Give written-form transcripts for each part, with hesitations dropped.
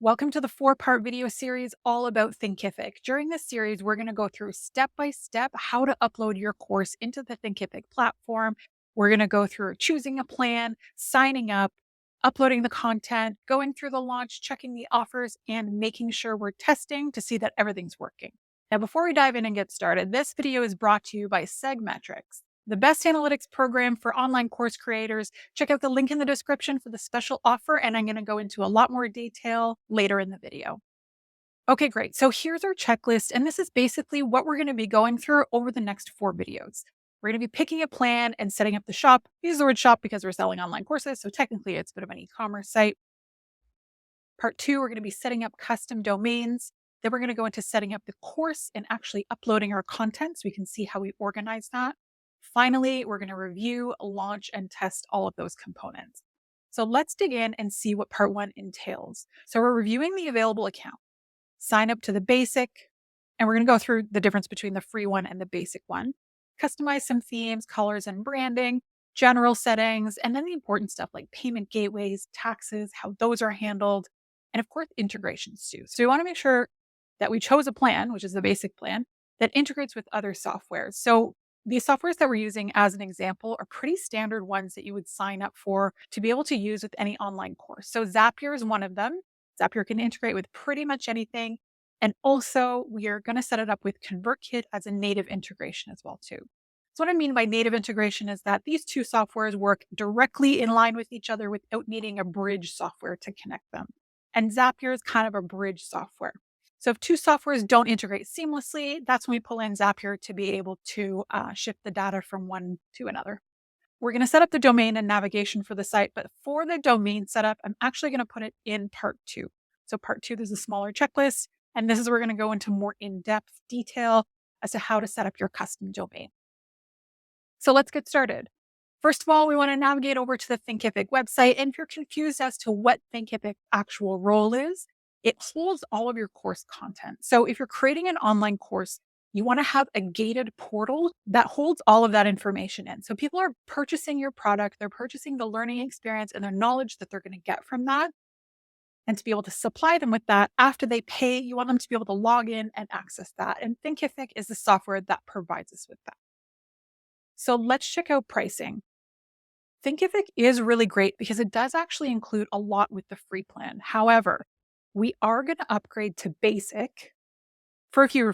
Welcome to the four-part video series all about Thinkific. During this series, we're going to go through step by step how to upload your course into the Thinkific platform. We're going to go through choosing a plan, signing up, uploading the content, going through the launch, checking the offers, and making sure we're testing to see that everything's working. Now, before we dive in and get started, this video is brought to you by Segmetrics, the best analytics program for online course creators. Check out the link in the description for the special offer, and I'm going to go into a lot more detail later in the video. Okay, great. So here's our checklist, and this is basically what we're going to be going through over the next 4 videos. We're going to be picking a plan and setting up the shop. We use the word shop because we're selling online courses, so technically it's a bit of an e-commerce site. Part 2, we're going to be setting up custom domains. Then we're going to go into setting up the course and actually uploading our content so we can see how we organize that. Finally, we're going to review, launch, and test all of those components. So let's dig in and see what part 1 entails. So we're reviewing the available account, sign up to the basic, and we're going to go through the difference between the free one and the basic one, customize some themes, colors, and branding, general settings, and then the important stuff like payment gateways, taxes, how those are handled, and of course, integrations too. So we want to make sure that we chose a plan, which is the basic plan, that integrates with other softwares. So these softwares that we're using as an example are pretty standard ones that you would sign up for to be able to use with any online course. So Zapier is one of them. Zapier can integrate with pretty much anything. And also we are going to set it up with ConvertKit as a native integration as well too. So what I mean by native integration is that these two softwares work directly in line with each other without needing a bridge software to connect them. And Zapier is kind of a bridge software. So if two softwares don't integrate seamlessly, that's when we pull in Zapier to be able to shift the data from one to another. We're going to set up the domain and navigation for the site, but for the domain setup, I'm actually going to put it in part 2. So part 2, there's a smaller checklist, and this is where we're going to go into more in-depth detail as to how to set up your custom domain. So let's get started. First of all, we want to navigate over to the Thinkific website. And if you're confused as to what Thinkific's actual role is, it holds all of your course content. So if you're creating an online course, you want to have a gated portal that holds all of that information in. So people are purchasing your product, they're purchasing the learning experience and their knowledge that they're going to get from that. And to be able to supply them with that after they pay, you want them to be able to log in and access that. And Thinkific is the software that provides us with that. So let's check out pricing. Thinkific is really great because it does actually include a lot with the free plan. However, we are going to upgrade to basic for a few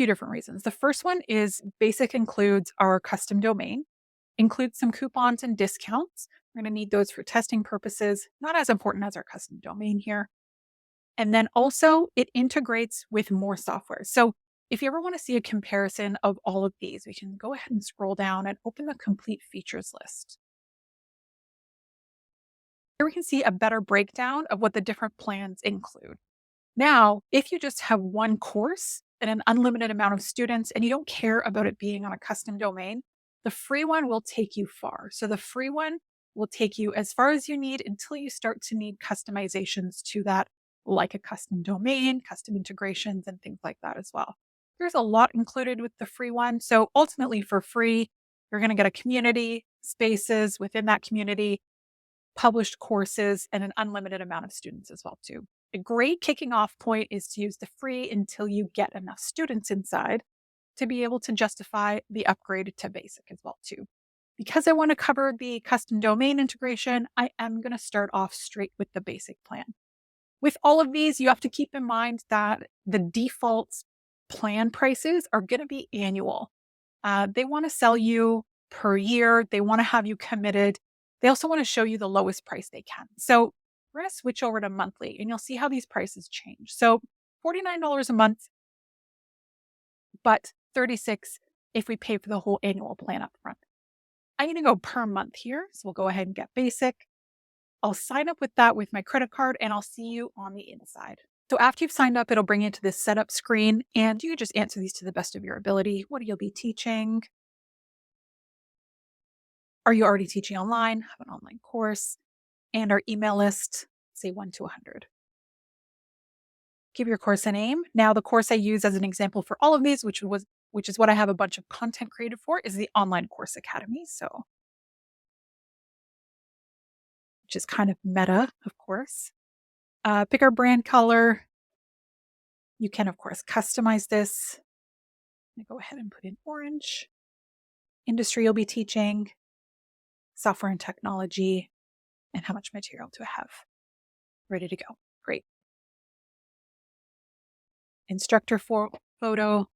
different reasons. The first one is basic includes our custom domain, includes some coupons and discounts. We're going to need those for testing purposes, not as important as our custom domain here. And then also it integrates with more software. So if you ever want to see a comparison of all of these, we can go ahead and scroll down and open the complete features list. Here we can see a better breakdown of what the different plans include. Now, if you just have one course and an unlimited amount of students and you don't care about it being on a custom domain, the free one will take you far. So the free one will take you as far as you need until you start to need customizations to that, like a custom domain, custom integrations, and things like that as well. There's a lot included with the free one. So ultimately, for free, you're going to get a community, spaces within that community, published courses, and an unlimited amount of students as well too. A great kicking off point is to use the free until you get enough students inside to be able to justify the upgrade to basic as well too. Because I want to cover the custom domain integration, I am going to start off straight with the basic plan. With all of these, you have to keep in mind that the default plan prices are going to be annual. They want to sell you per year. They want to have you committed. They also want to show you the lowest price they can. So we're going to switch over to monthly and you'll see how these prices change. So $49 a month, but $36 if we pay for the whole annual plan up front. I'm going to go per month here. So we'll go ahead and get basic. I'll sign up with that with my credit card and I'll see you on the inside. So after you've signed up, it'll bring you to this setup screen and you can just answer these to the best of your ability. What you'll be teaching? Are you already teaching online? Have an online course? And our email list, say 1 to 100. Give your course a name. Now, the course I use as an example for all of these, which is what I have a bunch of content created for, is the Online Course Academy. So, which is kind of meta, of course. Pick our brand color. You can, of course, customize this. I'm going to go ahead and put in orange. Industry you'll be teaching, software and technology, and how much material do I have? Ready to go. Great. Instructor photo.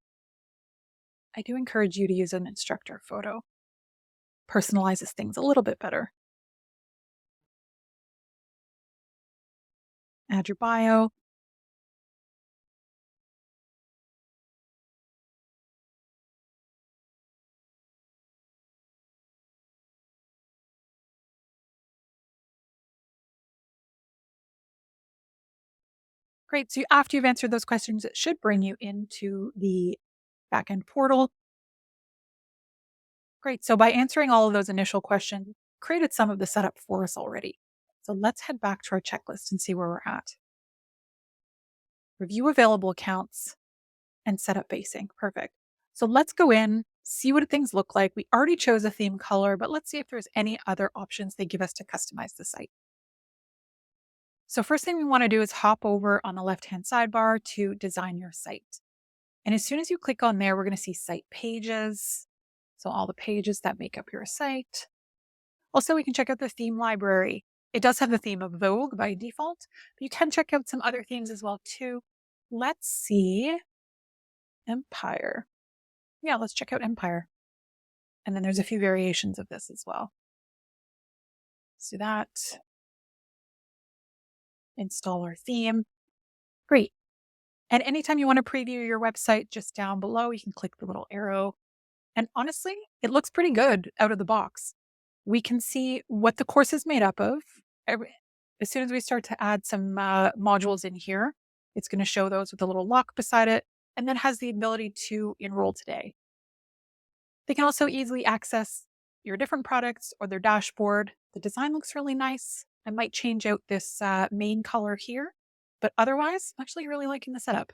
I do encourage you to use an instructor photo. Personalizes things a little bit better. Add your bio. Great. So after you've answered those questions, it should bring you into the backend portal. Great. So by answering all of those initial questions, created some of the setup for us already. So let's head back to our checklist and see where we're at. Review available accounts and set up basing. Perfect. So let's go in, see what things look like. We already chose a theme color, but let's see if there's any other options they give us to customize the site. So first thing we want to do is hop over on the left-hand sidebar to design your site. And as soon as you click on there, we're going to see site pages. So all the pages that make up your site. Also, we can check out the theme library. It does have the theme of Vogue by default, but you can check out some other themes as well too. Let's see. Empire. Yeah, let's check out Empire. And then there's a few variations of this as well. Let's do that. Install our theme. Great. And anytime you want to preview your website, just down below, you can click the little arrow. And honestly, it looks pretty good out of the box. We can see what the course is made up of. As soon as we start to add some modules in here, it's going to show those with a little lock beside it, and then has the ability to enroll today. They can also easily access your different products or their dashboard. The design looks really nice. I might change out this main color here, but otherwise, I'm actually really liking the setup.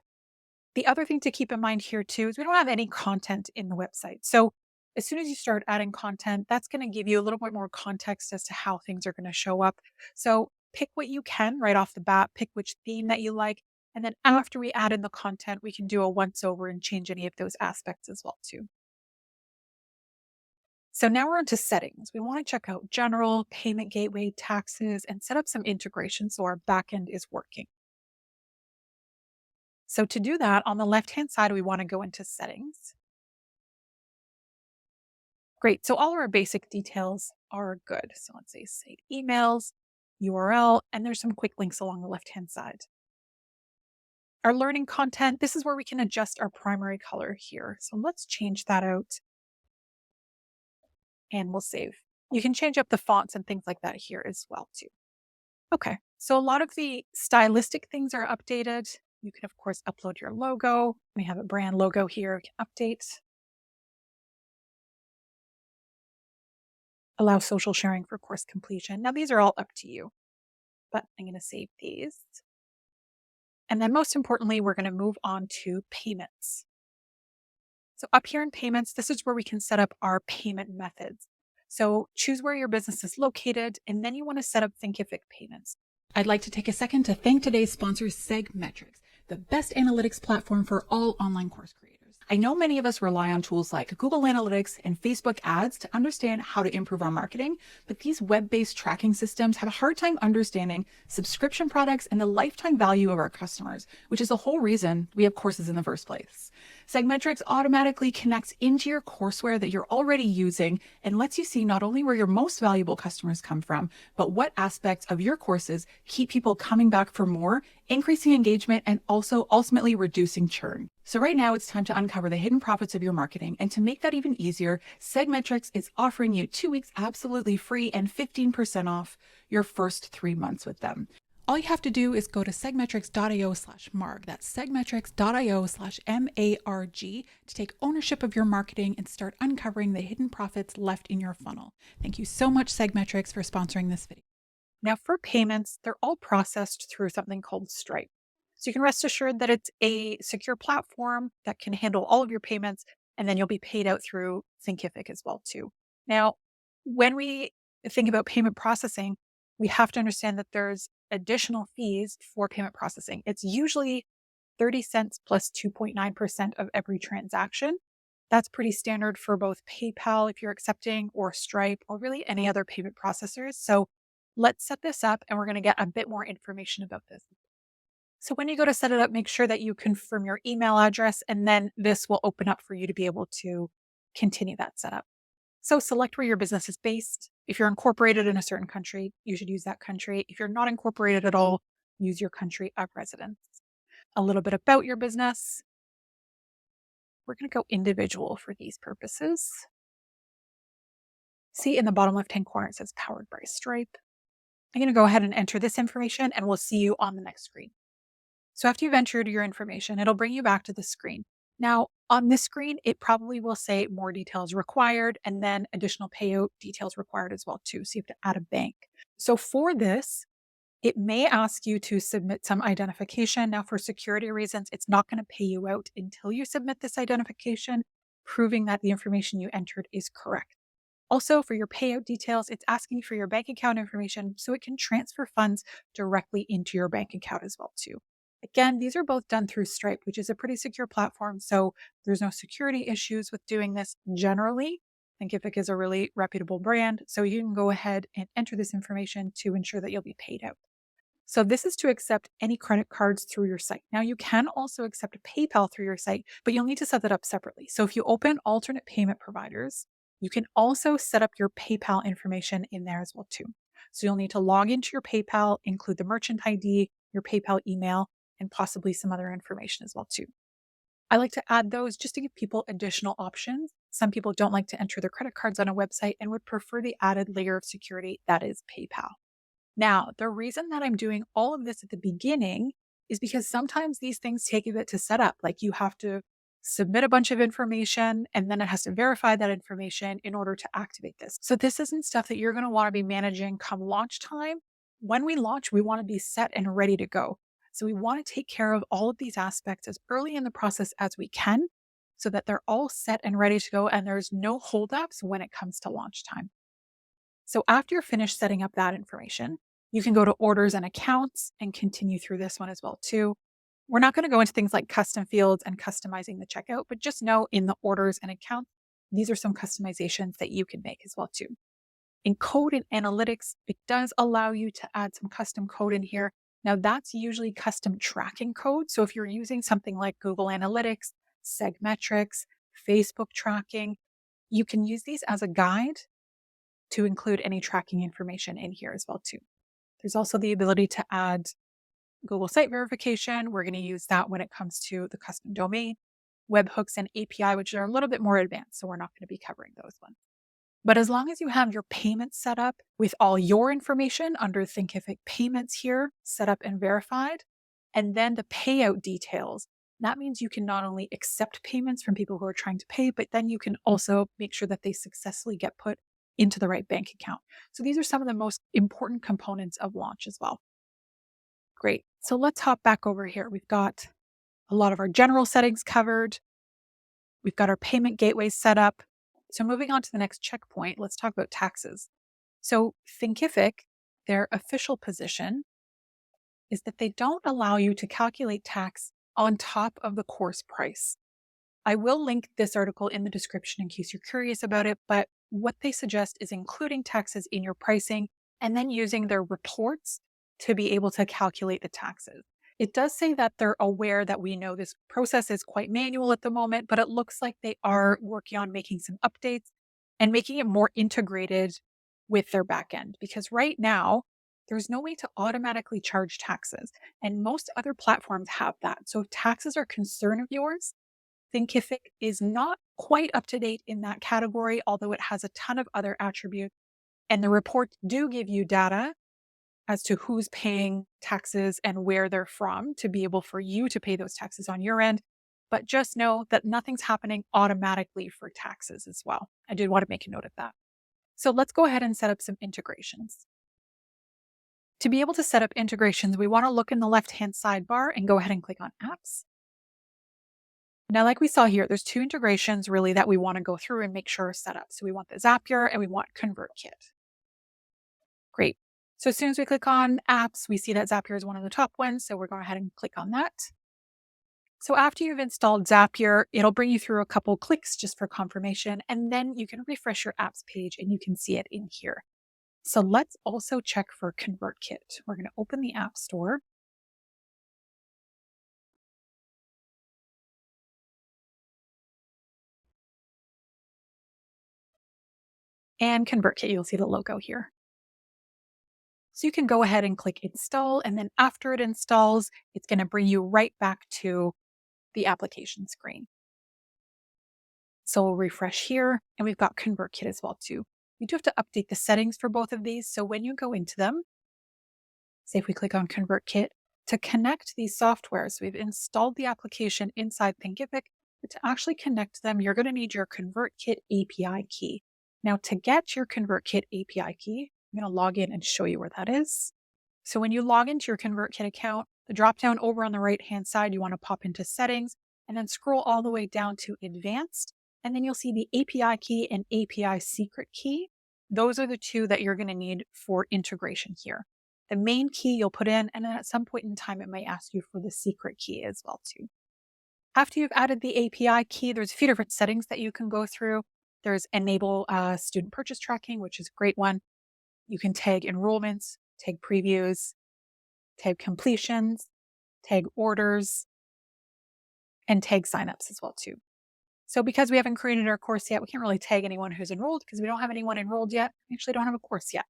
The other thing to keep in mind here too is we don't have any content in the website. So as soon as you start adding content, that's going to give you a little bit more context as to how things are going to show up. So pick what you can right off the bat, pick which theme that you like. And then after we add in the content, we can do a once over and change any of those aspects as well too. So now we're into settings. We want to check out general, payment gateway, taxes, and set up some integration so our backend is working. So to do that, on the left-hand side, we want to go into settings. Great. So all of our basic details are good. So let's say site emails, URL, and there's some quick links along the left-hand side. Our learning content, this is where we can adjust our primary color here. So let's change that out and we'll save. You can change up the fonts and things like that here as well too. Okay. So a lot of the stylistic things are updated. You can, of course, upload your logo. We have a brand logo here. We can update. Allow social sharing for course completion. Now, these are all up to you, but I'm going to save these. And then most importantly, we're going to move on to payments. So up here in payments, this is where we can set up our payment methods. So choose where your business is located, and then you want to set up Thinkific payments. I'd like to take a second to thank today's sponsor, Segmetrics, the best analytics platform for all online course creators. I know many of us rely on tools like Google Analytics and Facebook ads to understand how to improve our marketing, but these web-based tracking systems have a hard time understanding subscription products and the lifetime value of our customers, which is the whole reason we have courses in the first place. Segmetrics automatically connects into your courseware that you're already using and lets you see not only where your most valuable customers come from, but what aspects of your courses keep people coming back for more, increasing engagement, and also ultimately reducing churn. So right now it's time to uncover the hidden profits of your marketing. And to make that even easier, Segmetrics is offering you 2 weeks absolutely free and 15% off your first 3 months with them. All you have to do is go to segmetrics.io/marg. That's segmetrics.io/MARG to take ownership of your marketing and start uncovering the hidden profits left in your funnel. Thank you so much, Segmetrics, for sponsoring this video. Now for payments, they're all processed through something called Stripe. So you can rest assured that it's a secure platform that can handle all of your payments, and then you'll be paid out through Thinkific as well too. Now, when we think about payment processing, we have to understand that there's additional fees for payment processing. It's usually 30 cents plus 2.9% of every transaction. That's pretty standard for both PayPal if you're accepting, or Stripe, or really any other payment processors. So let's set this up and we're going to get a bit more information about this. So when you go to set it up, make sure that you confirm your email address, and then this will open up for you to be able to continue that setup. So select where your business is based. If you're incorporated in a certain country, you should use that country. If you're not incorporated at all, use your country of residence. A little bit about your business. We're going to go individual for these purposes. See in the bottom left-hand corner, it says powered by Stripe. I'm going to go ahead and enter this information, and we'll see you on the next screen. So after you've entered your information, it'll bring you back to the screen. Now, on this screen, it probably will say more details required, and then additional payout details required as well too. So you have to add a bank. So for this, it may ask you to submit some identification. Now, for security reasons, it's not going to pay you out until you submit this identification, proving that the information you entered is correct. Also, for your payout details, it's asking for your bank account information so it can transfer funds directly into your bank account as well too. Again, these are both done through Stripe, which is a pretty secure platform, so there's no security issues with doing this generally. Thinkific is a really reputable brand, so you can go ahead and enter this information to ensure that you'll be paid out. So this is to accept any credit cards through your site. Now you can also accept PayPal through your site, but you'll need to set that up separately. So if you open alternate payment providers, you can also set up your PayPal information in there as well too. So you'll need to log into your PayPal, include the merchant ID, your PayPal email, and possibly some other information as well too. I like to add those just to give people additional options. Some people don't like to enter their credit cards on a website and would prefer the added layer of security that is PayPal. Now, the reason that I'm doing all of this at the beginning is because sometimes these things take a bit to set up. Like you have to submit a bunch of information and then it has to verify that information in order to activate this. So this isn't stuff that you're going to want to be managing come launch time. When we launch, we want to be set and ready to go. So we want to take care of all of these aspects as early in the process as we can so that they're all set and ready to go and there's no holdups when it comes to launch time. So after you're finished setting up that information, you can go to orders and accounts and continue through this one as well too. We're not going to go into things like custom fields and customizing the checkout, but just know in the orders and accounts, these are some customizations that you can make as well too. In code and analytics, it does allow you to add some custom code in here. Now that's usually custom tracking code. So if you're using something like Google Analytics, Segmetrics, Facebook tracking, you can use these as a guide to include any tracking information in here as well too. There's also the ability to add Google site verification. We're going to use that when it comes to the custom domain, webhooks, and API, which are a little bit more advanced. So we're not going to be covering those ones. But as long as you have your payments set up with all your information under Thinkific payments here, set up and verified, and then the payout details, that means you can not only accept payments from people who are trying to pay, but then you can also make sure that they successfully get put into the right bank account. So these are some of the most important components of launch as well. Great. So let's hop back over here. We've got a lot of our general settings covered. We've got our payment gateways set up. So moving on to the next checkpoint, let's talk about taxes. So Thinkific, their official position is that they don't allow you to calculate tax on top of the course price. I will link this article in the description in case you're curious about it, but what they suggest is including taxes in your pricing and then using their reports to be able to calculate the taxes. It does say that they're aware that we know this process is quite manual at the moment, but it looks like they are working on making some updates and making it more integrated with their backend. Because right now, there's no way to automatically charge taxes, and most other platforms have that. So if taxes are a concern of yours, Thinkific is not quite up to date in that category, although it has a ton of other attributes. And the reports do give you data as to who's paying taxes and where they're from to be able for you to pay those taxes on your end. But just know that nothing's happening automatically for taxes as well. I did want to make a note of that. So let's go ahead and set up some integrations. To be able to set up integrations, we want to look in the left-hand sidebar and go ahead and click on Apps. Now, like we saw here, there's two integrations really that we want to go through and make sure are set up. So we want the Zapier and we want ConvertKit. Great. So as soon as we click on apps, we see that Zapier is one of the top ones. So we're going ahead and click on that. So after you've installed Zapier, it'll bring you through a couple clicks just for confirmation, and then you can refresh your apps page and you can see it in here. So let's also check for ConvertKit. We're going to open the App Store. And ConvertKit, you'll see the logo here. So you can go ahead and click install, and then after it installs, it's going to bring you right back to the application screen. So we'll refresh here, and we've got ConvertKit as well too. You do have to update the settings for both of these. So when you go into them, say if we click on ConvertKit, to connect these softwares, we've installed the application inside Thinkific, but to actually connect them, you're going to need your ConvertKit API key. Now to get your ConvertKit API key, I'm going to log in and show you where that is. So when you log into your ConvertKit account, the dropdown over on the right-hand side, you want to pop into settings and then scroll all the way down to advanced. And then you'll see the API key and API secret key. Those are the two that you're going to need for integration here. The main key you'll put in, and then at some point in time, it might ask you for the secret key as well too. After you've added the API key, there's a few different settings that you can go through. There's enable student purchase tracking, which is a great one. You can tag enrollments, tag previews, tag completions, tag orders, and tag signups as well too. So because we haven't created our course yet, we can't really tag anyone who's enrolled because we don't have anyone enrolled yet. We actually don't have a course yet.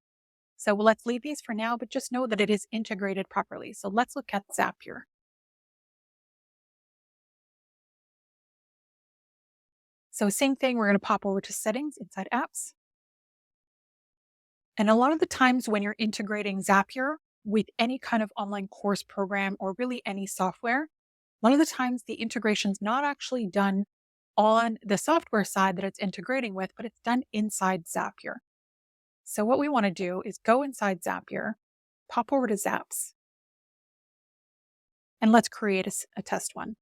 So let's leave these for now, but just know that it is integrated properly. So let's look at Zapier. So same thing, we're going to pop over to settings inside apps. And a lot of the times when you're integrating Zapier with any kind of online course program or really any software, a lot of the times the integration is not actually done on the software side that it's integrating with, but it's done inside Zapier. So what we want to do is go inside Zapier, pop over to Zaps, and let's create a test one.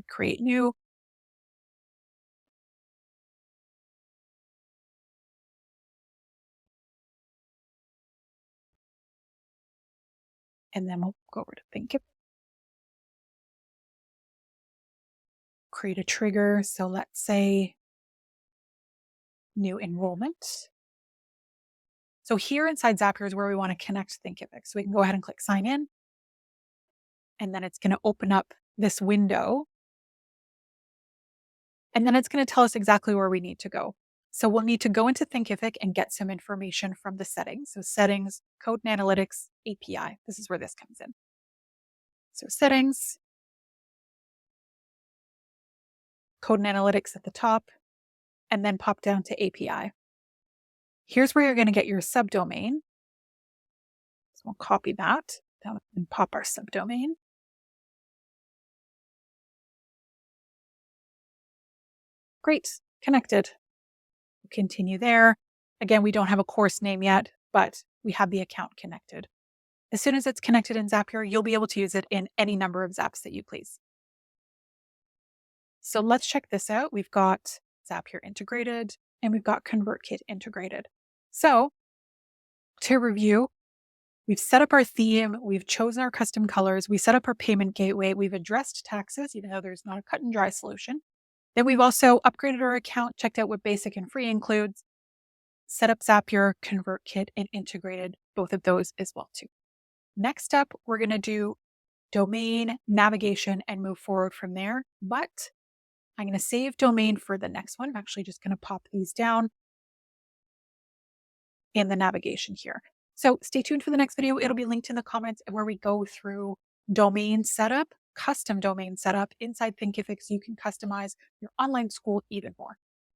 Create new. And then we'll go over to Thinkific. Create a trigger. So let's say new enrollment. So here inside Zapier is where we want to connect Thinkific. So we can go ahead and click sign in. And then it's going to open up this window. And then it's going to tell us exactly where we need to go. So we'll need to go into Thinkific and get some information from the settings. So settings, code and analytics, API. This is where this comes in. So settings, code and analytics at the top, and then pop down to API. Here's where you're going to get your subdomain. So we'll copy that down and pop our subdomain. Great, connected. We'll continue there. Again, we don't have a course name yet, but we have the account connected. As soon as it's connected in Zapier, you'll be able to use it in any number of Zaps that you please. So let's check this out. We've got Zapier integrated and we've got ConvertKit integrated. So to review, we've set up our theme, we've chosen our custom colors, we set up our payment gateway, we've addressed taxes, even though there's not a cut and dry solution. Then we've also upgraded our account, checked out what basic and free includes, set up Zapier, ConvertKit, and integrated both of those as well too. Next up, we're going to do domain, navigation, and move forward from there. But I'm going to save domain for the next one. I'm actually just going to pop these down in the navigation here. So stay tuned for the next video. It'll be linked in the comments where we go through domain setup, custom domain setup inside Thinkific so you can customize your online school even more.